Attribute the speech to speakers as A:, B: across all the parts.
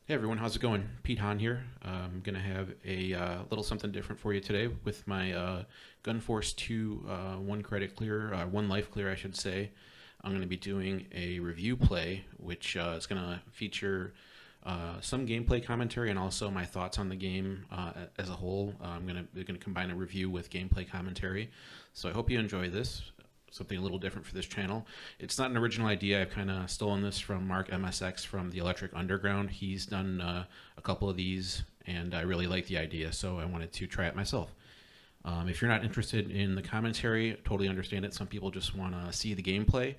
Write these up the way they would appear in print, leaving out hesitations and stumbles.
A: Hey everyone, how's it going? Pete Hahn here. I'm going to have a little something different for you today with my Gun Force 2 one credit clear, one life clear, I should say. I'm going to be doing a review play, which is going to feature some gameplay commentary and also my thoughts on the game as a whole. I'm going to combine a review with gameplay commentary. So I hope you enjoy this. Something a little different for this channel. It's not an original idea. I've kind of stolen this from Mark MSX from the Electric Underground. He's done a couple of these, and I really like the idea, so I wanted to try it myself. If you're not interested in the commentary, totally understand it. Some people just want to see the gameplay.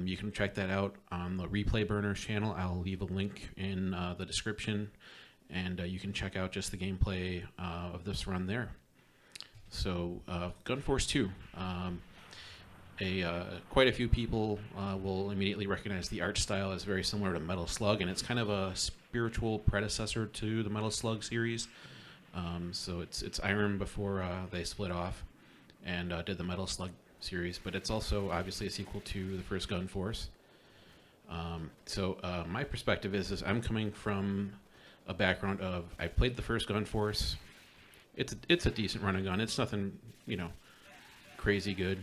A: You can check that out on the Replay Burners channel. I'll leave a link in the description, and you can check out just the gameplay of this run there. So, Gun Force 2. Quite a few people will immediately recognize the art style as very similar to Metal Slug, and it's kind of a spiritual predecessor to the Metal Slug series. So it's Iron before they split off and did the Metal Slug series, but it's also obviously a sequel to the first Gun Force. My perspective is I'm coming from a background of I played the first Gun Force. It's a decent running gun. It's nothing, crazy good,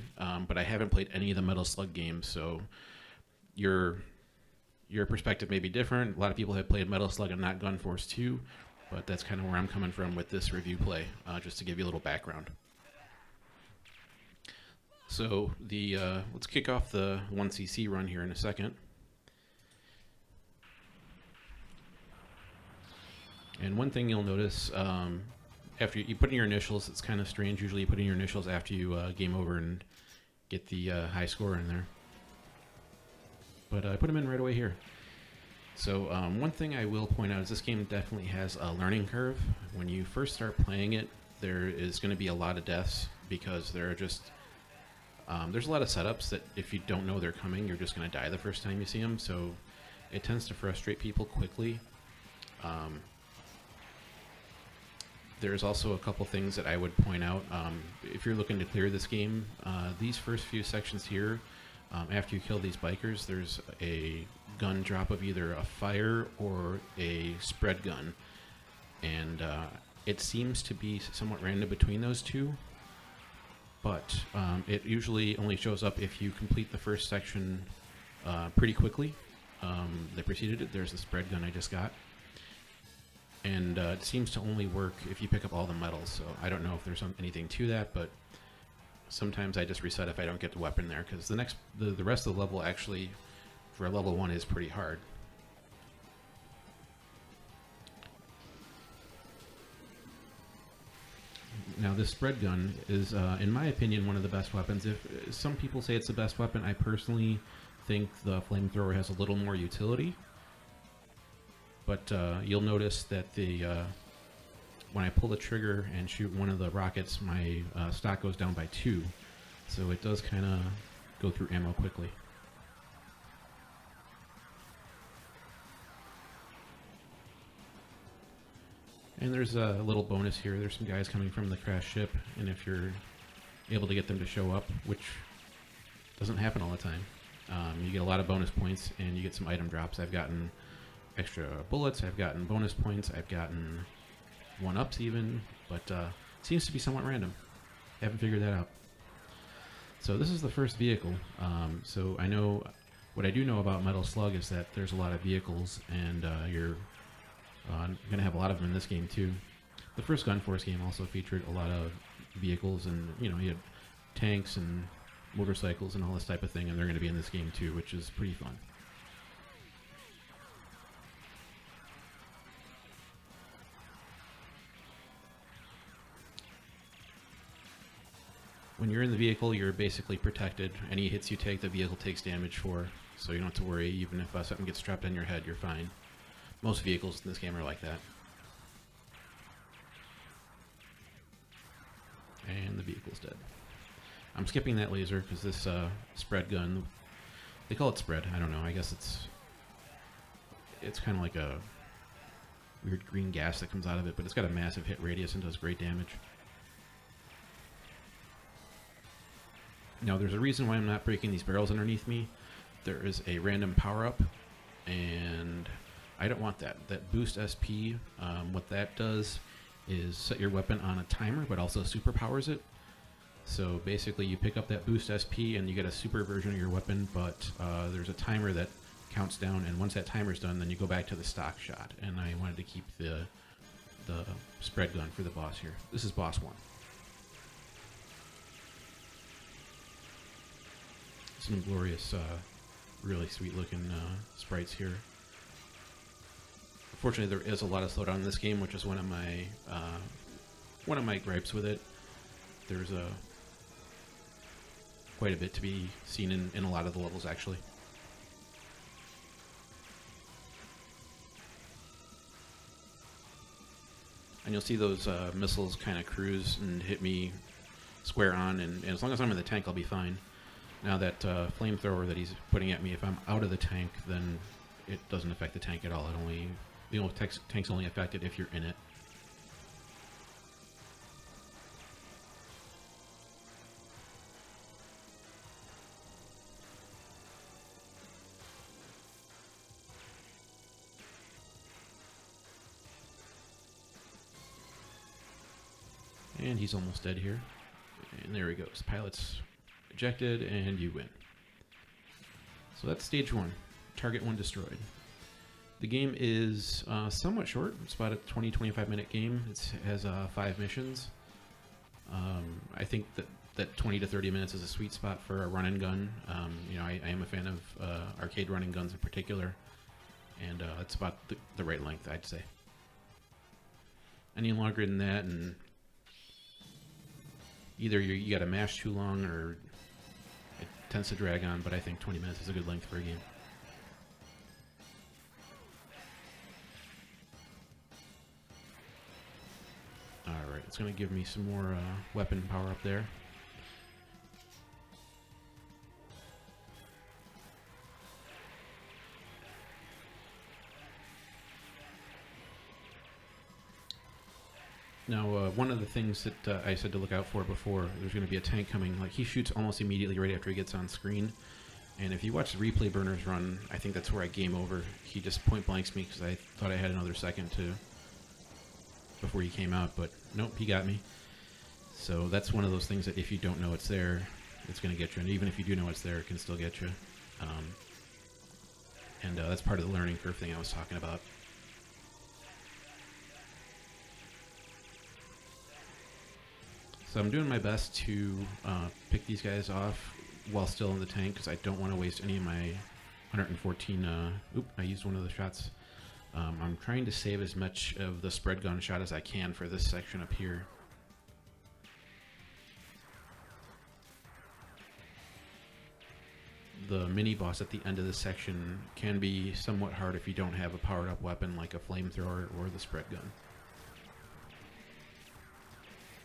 A: but I haven't played any of the Metal Slug games, so your perspective may be different. A lot of people have played Metal Slug and not Gun Force 2, but that's kind of where I'm coming from with this review play, just to give you a little background. So let's kick off the 1cc run here in a second. And one thing you'll notice, after you put in your initials, it's kind of strange. Usually you put in your initials after you game over and get the high score in there. But I put them in right away here. So one thing I will point out is this game definitely has a learning curve. When you first start playing it, there is going to be a lot of deaths because there are just there's a lot of setups that if you don't know they're coming, you're just going to die the first time you see them. So it tends to frustrate people quickly. There's also a couple things that I would point out. If you're looking to clear this game, these first few sections here, after you kill these bikers, there's a gun drop of either a fire or a spread gun. And it seems to be somewhat random between those two, but it usually only shows up if you complete the first section pretty quickly. That preceded it. There's the spread gun I just got. And it seems to only work if you pick up all the medals, so I don't know if there's anything to that, but sometimes I just reset if I don't get the weapon there, because the rest of the level actually, for a level 1, is pretty hard. Now this spread gun is, in my opinion, one of the best weapons. If some people say it's the best weapon, I personally think the flamethrower has a little more utility. But you'll notice that when I pull the trigger and shoot one of the rockets, my stock goes down by 2. So it does kind of go through ammo quickly. And there's a little bonus here. There's some guys coming from the crashed ship, and if you're able to get them to show up, which doesn't happen all the time, you get a lot of bonus points and you get some item drops. I've gotten extra bullets, I've gotten bonus points, I've gotten 1-ups even, but it seems to be somewhat random. Haven't figured that out. So this is the first vehicle. So I know, what I do know about Metal Slug is that there's a lot of vehicles, and you're going to have a lot of them in this game too. The first Gun Force game also featured a lot of vehicles, and you had tanks and motorcycles and all this type of thing, and they're going to be in this game too, which is pretty fun. When you're in the vehicle, you're basically protected. Any hits you take, the vehicle takes damage for, so you don't have to worry. Even if something gets strapped on your head, you're fine. Most vehicles in this game are like that. And the vehicle's dead. I'm skipping that laser because this spread gun, they call it spread, I don't know, I guess it's kind of like a weird green gas that comes out of it, but it's got a massive hit radius and does great damage. Now, there's a reason why I'm not breaking these barrels underneath me. There is a random power-up, and I don't want that. That boost SP, what that does is set your weapon on a timer, but also superpowers it. So basically you pick up that boost SP and you get a super version of your weapon, but there's a timer that counts down, and once that timer's done, then you go back to the stock shot. And I wanted to keep the spread gun for the boss here. This is boss 1. Some glorious, really sweet looking sprites here. Unfortunately, there is a lot of slowdown in this game, which is one of my gripes with it. There's quite a bit to be seen in a lot of the levels, actually. And you'll see those missiles kind of cruise and hit me square on, and as long as I'm in the tank, I'll be fine. Now that flamethrower that he's putting at me, if I'm out of the tank, then it doesn't affect the tank at all. It only, tank's only affected if you're in it. And he's almost dead here. And there he goes. Pilot's ejected, and you win. So that's stage 1. Target 1 destroyed. The game is somewhat short. It's about a 20-25 minute game. It has 5 missions. I think that 20 to 30 minutes is a sweet spot for a run and gun. I am a fan of arcade run and guns in particular, and it's about the right length, I'd say. Any longer than that, and either you got to mash too long, or it tends to drag on, but I think 20 minutes is a good length for a game. Alright, it's going to give me some more weapon power up there. Now, one of the things that I said to look out for before, there's going to be a tank coming. Like, he shoots almost immediately right after he gets on screen. And if you watch the replay burners run, I think that's where I game over. He just point blanks me because I thought I had another second before he came out, but nope, he got me. So that's one of those things that if you don't know it's there, it's going to get you. And even if you do know it's there, it can still get you. And that's part of the learning curve thing I was talking about. So I'm doing my best to pick these guys off while still in the tank, because I don't want to waste any of my 114... I used one of the shots. I'm trying to save as much of the spread gun shot as I can for this section up here. The mini-boss at the end of this section can be somewhat hard if you don't have a powered-up weapon like a flamethrower or the spread gun.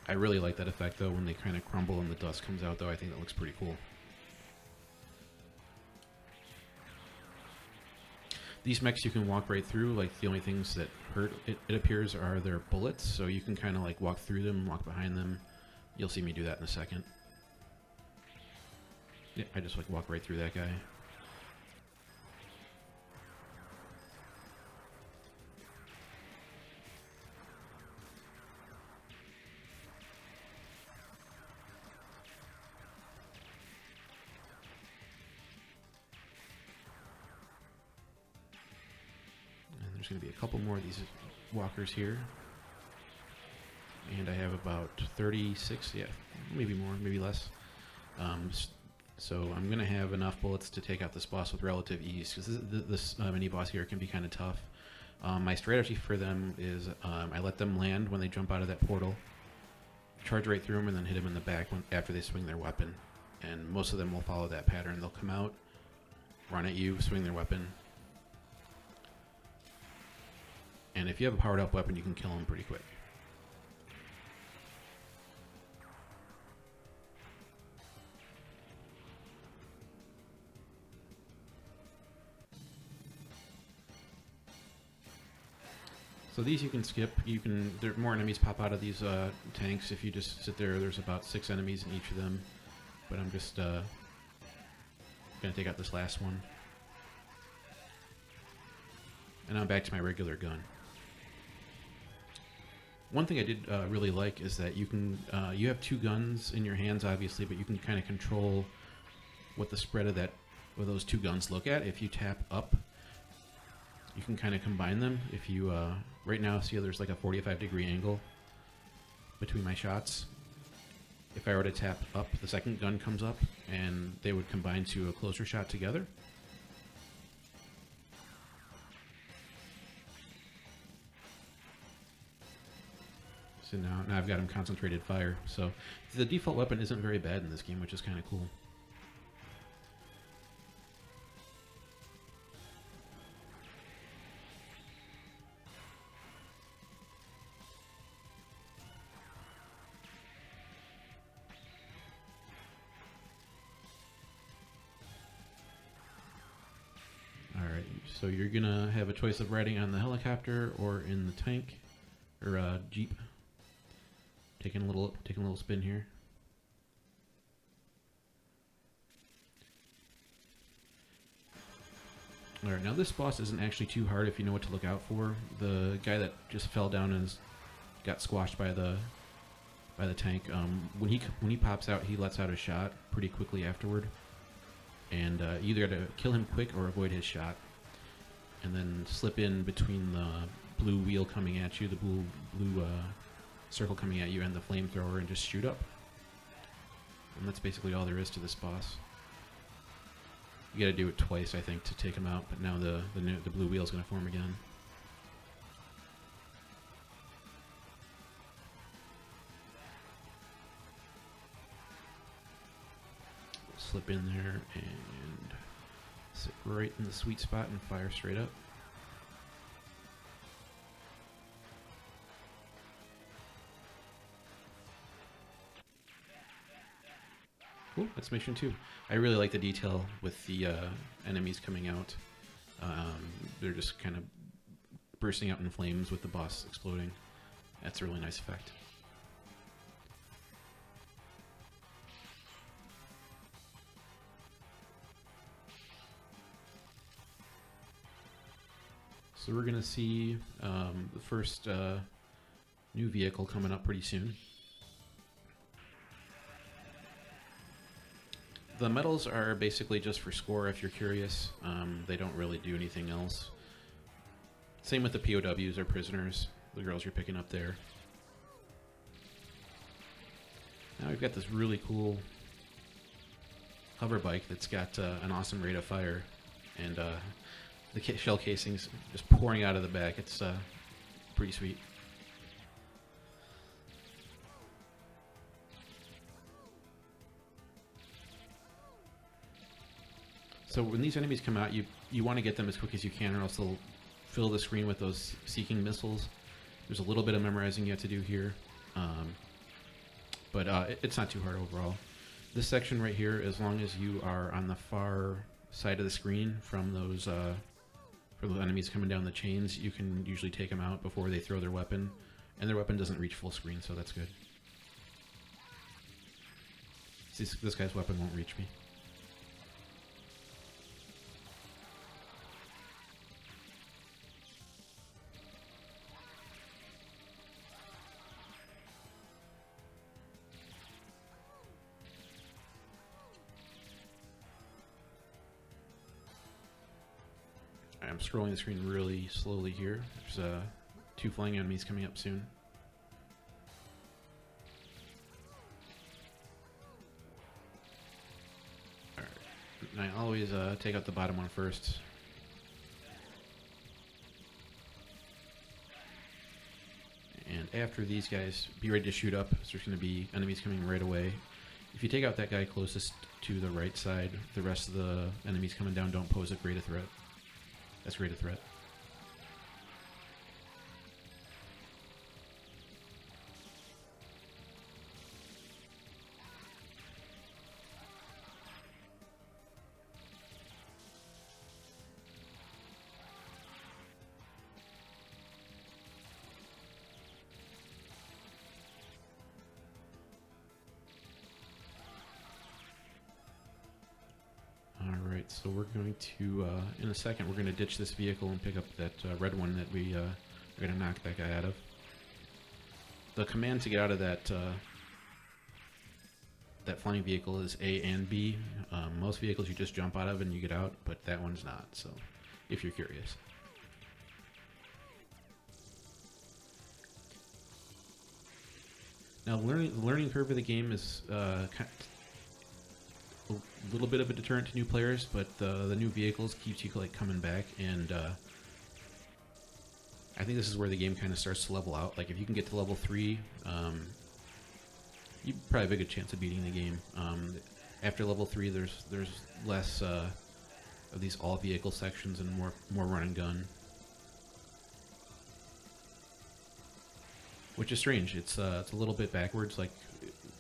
A: I really like that effect, though, when they kind of crumble and the dust comes out, though. I think that looks pretty cool. These mechs you can walk right through. Like, the only things that hurt, it appears, are their bullets, so you can kind of, like, walk through them, walk behind them. You'll see me do that in a second. Yeah, I just, like, walk right through that guy. There's going to be a couple more of these walkers here. And I have about 36, yeah, maybe more, maybe less. So I'm going to have enough bullets to take out this boss with relative ease, because this mini-boss here can be kind of tough. My strategy for them is I let them land when they jump out of that portal, charge right through them, and then hit them in the back after they swing their weapon. And most of them will follow that pattern. They'll come out, run at you, swing their weapon. And if you have a powered up weapon, you can kill them pretty quick. So these you can skip. There more enemies pop out of these tanks if you just sit there. There's about 6 enemies in each of them. But I'm just gonna take out this last one. And now back to my regular gun. One thing I did really like is that you can you have two guns in your hands, obviously, but you can kind of control what the spread of those two guns look at. If you tap up, you can kind of combine them. If you right now see there's like a 45-degree angle between my shots. If I were to tap up, the second gun comes up, and they would combine to a closer shot together. So now I've got him concentrated fire. So the default weapon isn't very bad in this game, which is kind of cool. Alright, so you're gonna have a choice of riding on the helicopter or in the tank or Jeep. Taking a little spin here. Alright, now this boss isn't actually too hard if you know what to look out for. The guy that just fell down and got squashed by the tank, when he pops out, he lets out a shot pretty quickly afterward. And you either got to kill him quick or avoid his shot. And then slip in between the blue wheel coming at you, the blue circle coming at you, and the flamethrower, and just shoot up. And that's basically all there is to this boss. You got to do it twice, I think, to take him out. But now the blue wheel is going to form again. Slip in there and sit right in the sweet spot and fire straight up. Cool, that's mission 2. I really like the detail with the enemies coming out. They're just kind of bursting out in flames with the boss exploding. That's a really nice effect. So we're going to see the first new vehicle coming up pretty soon. The medals are basically just for score if you're curious. They don't really do anything else. Same with the POWs or prisoners, the girls you're picking up there. Now we've got this really cool hover bike that's got an awesome rate of fire, and the shell casing's just pouring out of the back. It's pretty sweet. So when these enemies come out, you want to get them as quick as you can, or else they'll fill the screen with those seeking missiles. There's a little bit of memorizing you have to do here, but it's not too hard overall. This section right here, as long as you are on the far side of the screen from those enemies coming down the chains, you can usually take them out before they throw their weapon, and their weapon doesn't reach full screen, so that's good. This guy's weapon won't reach me. I'm scrolling the screen really slowly here. There's 2 flying enemies coming up soon. Alright, and I always take out the bottom one first. And after these guys, be ready to shoot up. So there's going to be enemies coming right away. If you take out that guy closest to the right side, the rest of the enemies coming down don't pose as great a threat. That's great a threat. Alright, so So we're going to, in a second, we're going to ditch this vehicle and pick up that red one that we are going to knock that guy out of. The command to get out of that that flying vehicle is A and B. Most vehicles you just jump out of and you get out, but that one's not, so if you're curious. Now, the learning curve of the game is a little bit of a deterrent to new players, but the new vehicles keeps you like coming back, and I think this is where the game kind of starts to level out. Like if you can get to level 3, you probably have a good chance of beating the game. After level 3, there's less of these all vehicle sections and more run and gun. Which is strange. It's a little bit backwards. Like,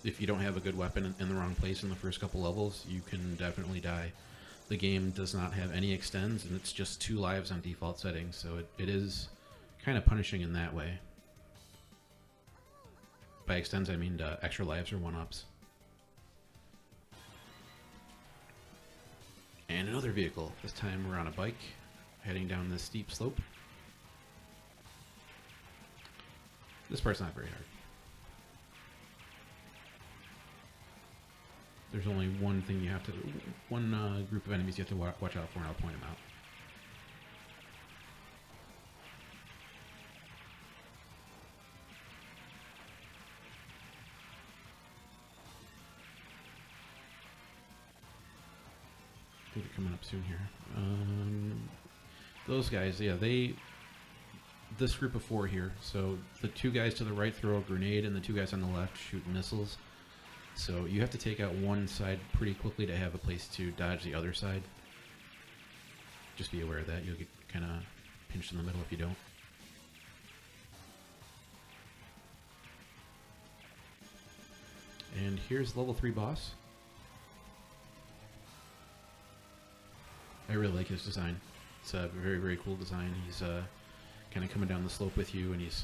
A: if you don't have a good weapon in the wrong place in the first couple levels, you can definitely die. The game does not have any extends, and it's just 2 lives on default settings, so it is kind of punishing in that way. By extends, I mean extra lives or 1-ups. And another vehicle. This time we're on a bike, heading down this steep slope. This part's not very hard. There's only one thing you have to, one group of enemies you have to watch out for, and I'll point them out. I think they're coming up soon here. Those guys, yeah, this group of 4 here. So the 2 guys to the right throw a grenade, and the 2 guys on the left shoot missiles. So you have to take out one side pretty quickly to have a place to dodge the other side. Just be aware of that. You'll get kind of pinched in the middle if you don't. And here's level 3 boss. I really like his design. It's a very, very cool design. He's kind of coming down the slope with you, and he's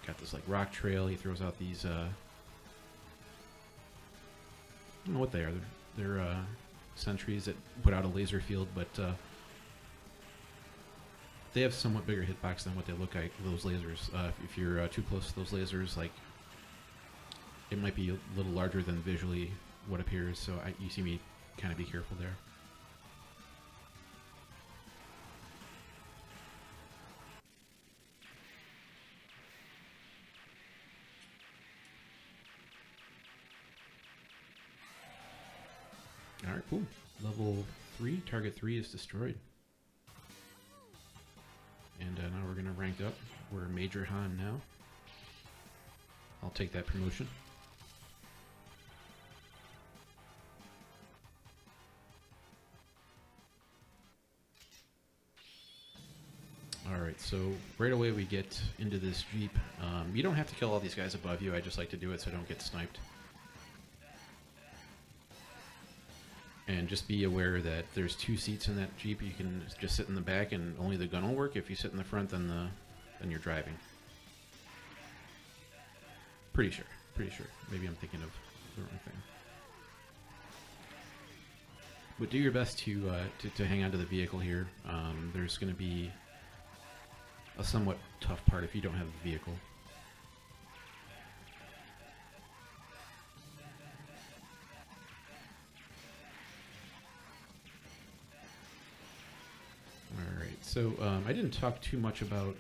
A: got this like rock trail. He throws out these I don't know what they are. They're sentries that put out a laser field, but they have somewhat bigger hitbox than what they look like, those lasers. If you're too close to those lasers, like, it might be a little larger than visually what appears, so you see me kind of be careful there. Alright, cool. Level 3, target 3 is destroyed. And now we're going to rank up. We're Major Han now. I'll take that promotion. Alright, so right away we get into this Jeep. You don't have to kill all these guys above you. I just like to do it so I don't get sniped. And just be aware that there's 2 seats in that Jeep. You can just sit in the back and only the gun will work. If you sit in the front, then you're driving. Pretty sure. Maybe I'm thinking of the wrong thing. But do your best to hang on to the vehicle here. There's going to be a somewhat tough part if you don't have a vehicle. Alright, so I didn't talk too much about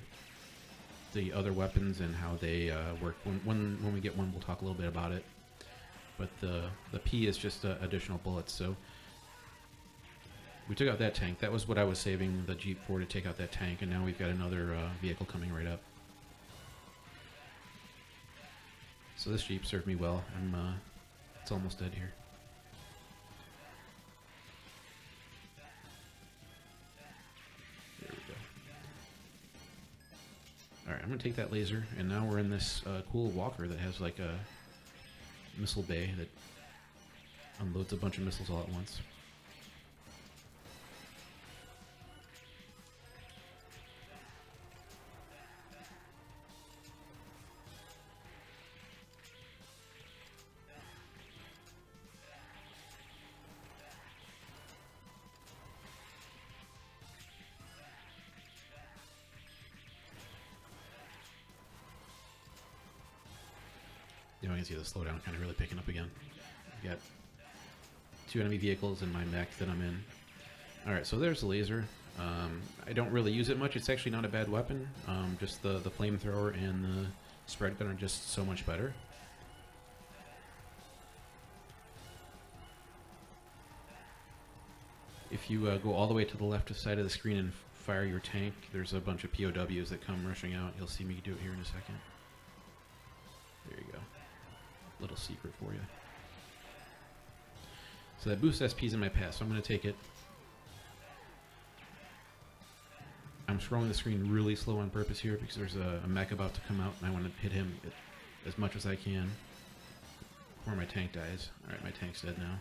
A: the other weapons and how they work. When we get one, we'll talk a little bit about it. But the P is just additional bullets, so we took out that tank. That was what I was saving the Jeep for, to take out that tank, and now we've got another vehicle coming right up. So this Jeep served me well. It's almost dead here. There we go. Alright, I'm going to take that laser, and now we're in this cool walker that has like a missile bay that unloads a bunch of missiles all at once. I can see the slowdown kind of really picking up again. I've got 2 enemy vehicles in my mech that I'm in. Alright, so there's the laser. I don't really use it much. It's actually not a bad weapon. Just the flamethrower and the spread gun are just so much better. If you go all the way to the left side of the screen and fire your tank, there's a bunch of POWs that come rushing out. You'll see me do it here in a second. There you go. Little secret for you. So that boost SP's in my path, so I'm going to take it. I'm scrolling the screen really slow on purpose here because there's a mech about to come out and I want to hit him as much as I can before my tank dies. Alright, my tank's dead now.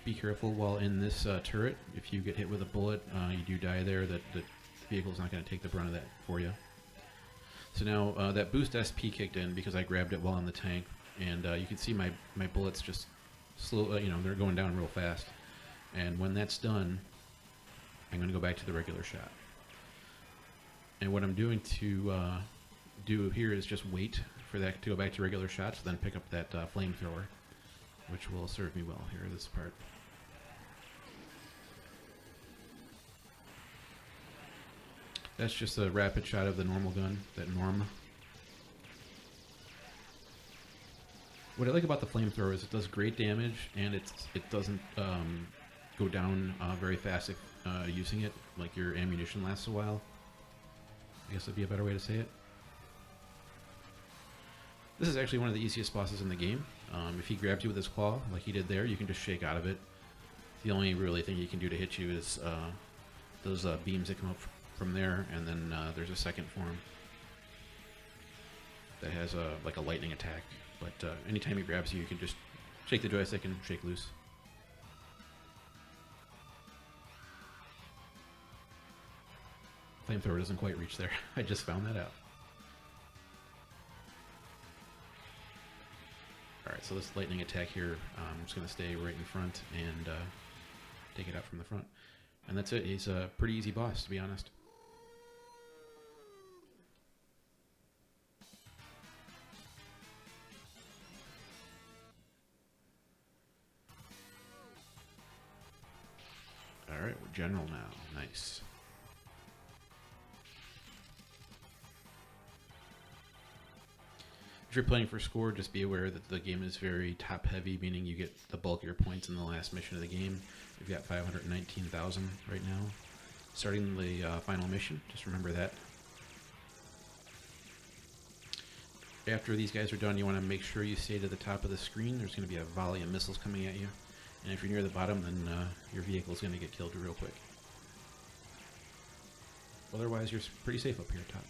A: Be careful while in this turret. If you get hit with a bullet, you do die there. The vehicle's not going to take the brunt of that for you. So now that boost SP kicked in because I grabbed it while in the tank, and you can see my bullets just slow. They're going down real fast. And when that's done, I'm going to go back to the regular shot. And what I'm doing to do here is just wait for that to go back to regular shots, then pick up that flamethrower, which will serve me well here, this part. That's just a rapid shot of the normal gun, that Norm. What I like about the flamethrower is it does great damage, and it doesn't go down very fast if using it. Like, your ammunition lasts a while. I guess that'd be a better way to say it. This is actually one of the easiest bosses in the game. If he grabs you with his claw, like he did there, you can just shake out of it. The only really thing he can do to hit you is those beams that come up from there, and then there's a second form that has like a lightning attack. But anytime he grabs you, you can just shake the joystick and shake loose. Flamethrower doesn't quite reach there. I just found that out. Alright, so this lightning attack here, I'm just going to stay right in front and take it out from the front. And that's it. He's a pretty easy boss, to be honest. Alright, we're general now. Nice. If you're playing for score, just be aware that the game is very top heavy, meaning you get the bulk of your points in the last mission of the game. We've got 519,000 right now. Starting the final mission, just remember that. After these guys are done, you want to make sure you stay to the top of the screen. There's going to be a volley of missiles coming at you. And if you're near the bottom, then your vehicle is going to get killed real quick. Otherwise, you're pretty safe up here top.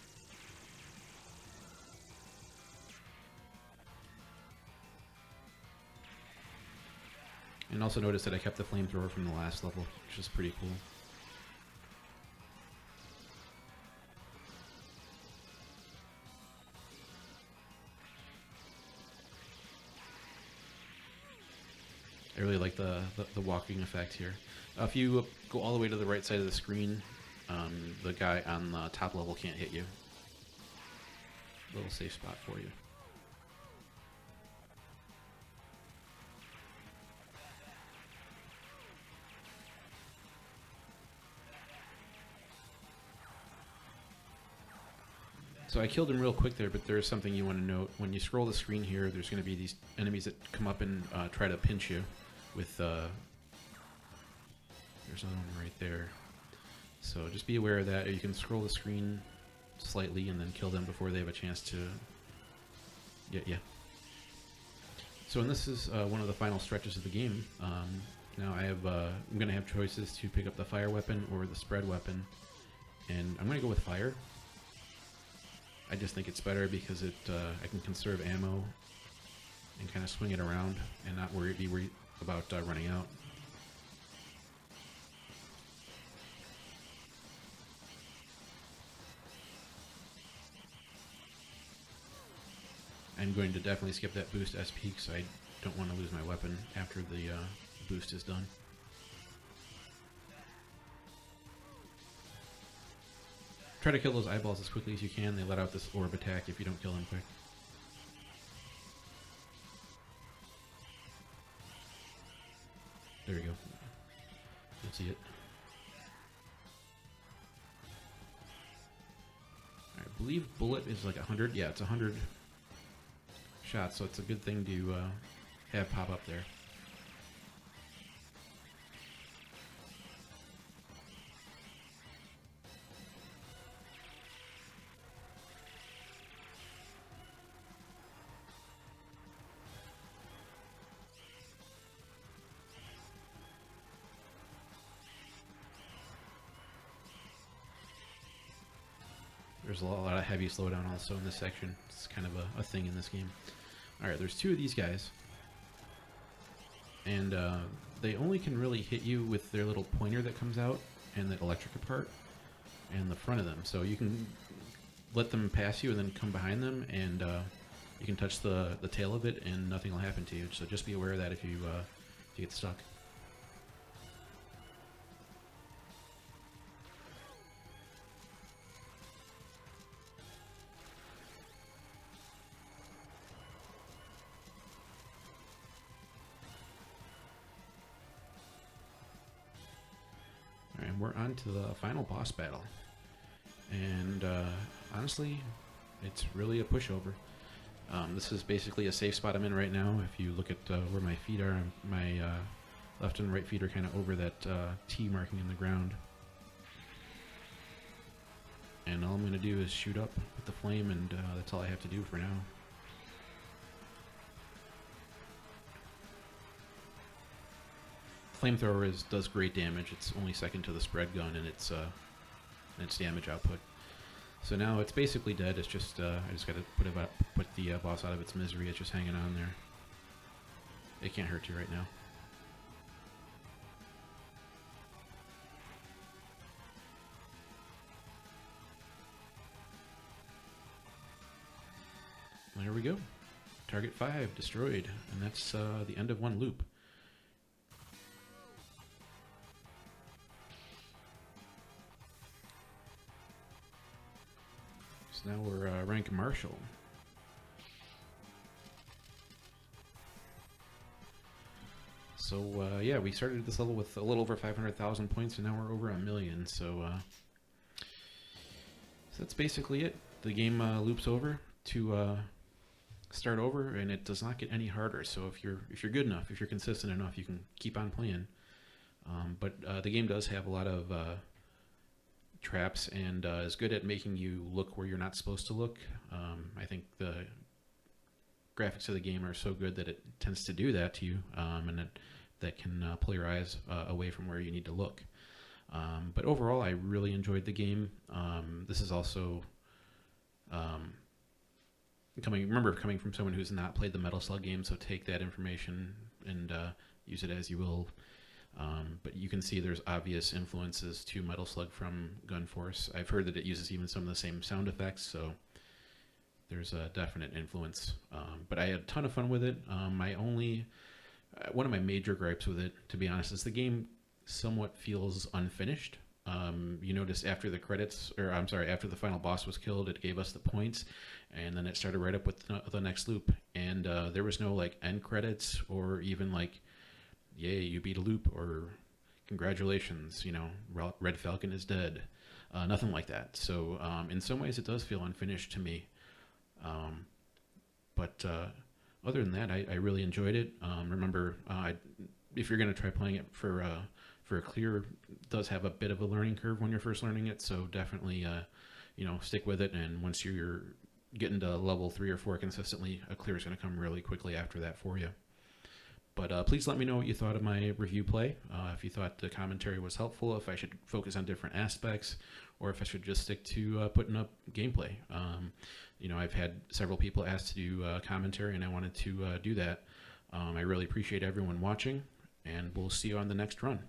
A: And also notice that I kept the flamethrower from the last level, which is pretty cool. I really like the walking effect here. If you go all the way to the right side of the screen, the guy on the top level can't hit you. Little safe spot for you. So I killed him real quick there, but there's something you want to note. When you scroll the screen here, there's going to be these enemies that come up and try to pinch you with... there's another one right there. So just be aware of that. You can scroll the screen slightly and then kill them before they have a chance to get you. So and this is one of the final stretches of the game. Now I'm going to have choices to pick up the fire weapon or the spread weapon. And I'm going to go with fire. I just think it's better because I can conserve ammo and kind of swing it around and not be worried about running out. I'm going to definitely skip that boost SP because I don't want to lose my weapon after the boost is done. Try to kill those eyeballs as quickly as you can. They let out this orb attack if you don't kill them quick. There you go. You'll see it. I believe bullet is like 100. Yeah, it's 100 shots, so it's a good thing to have pop up there. There's a lot of heavy slowdown also in this section. It's kind of a thing in this game. Alright, there's two of these guys. And they only can really hit you with their little pointer that comes out and the electric part and the front of them. So you can let them pass you and then come behind them, and you can touch the tail of it and nothing will happen to you. So just be aware of that if you get stuck. And we're on to the final boss battle, and honestly, it's really a pushover. This is basically a safe spot I'm in right now. If you look at where my feet are, my left and right feet are kind of over that T marking in the ground. And all I'm going to do is shoot up with the flame, and that's all I have to do for now. Flamethrower does great damage. It's only second to the spread gun in its damage output. So now it's basically dead. It's just I just got to put the boss out of its misery. It's just hanging on there. It can't hurt you right now. There we go. Target 5 destroyed, and that's the end of one loop. So now we're rank Marshal. So yeah, we started this level with a little over 500,000 points, and now we're over 1 million. So that's basically it. The game loops over to start over, and it does not get any harder. So if you're good enough, if you're consistent enough, you can keep on playing. But the game does have a lot of traps, and is good at making you look where you're not supposed to look. I think the graphics of the game are so good that it tends to do that to you, and that can pull your eyes away from where you need to look. But overall, I really enjoyed the game. This is also coming from someone who's not played the Metal Slug game, so take that information and use it as you will. But you can see there's obvious influences to Metal Slug from Gunforce. I've heard that it uses even some of the same sound effects, so there's a definite influence. But I had a ton of fun with it. One of my major gripes with it, to be honest, is the game somewhat feels unfinished. You notice after the credits, after the final boss was killed, it gave us the points, and then it started right up with the next loop. And there was no like end credits or even like, yay, you beat a loop, or congratulations, Red Falcon is dead. Nothing like that. So in some ways it does feel unfinished to me. But other than that, I really enjoyed it. Remember, if you're going to try playing it for a clear, it does have a bit of a learning curve when you're first learning it, so definitely stick with it, and once you're getting to level 3 or 4 consistently, a clear is going to come really quickly after that for you. But please let me know what you thought of my review play, if you thought the commentary was helpful, if I should focus on different aspects, or if I should just stick to putting up gameplay. I've had several people ask to do commentary, and I wanted to do that. I really appreciate everyone watching, and we'll see you on the next run.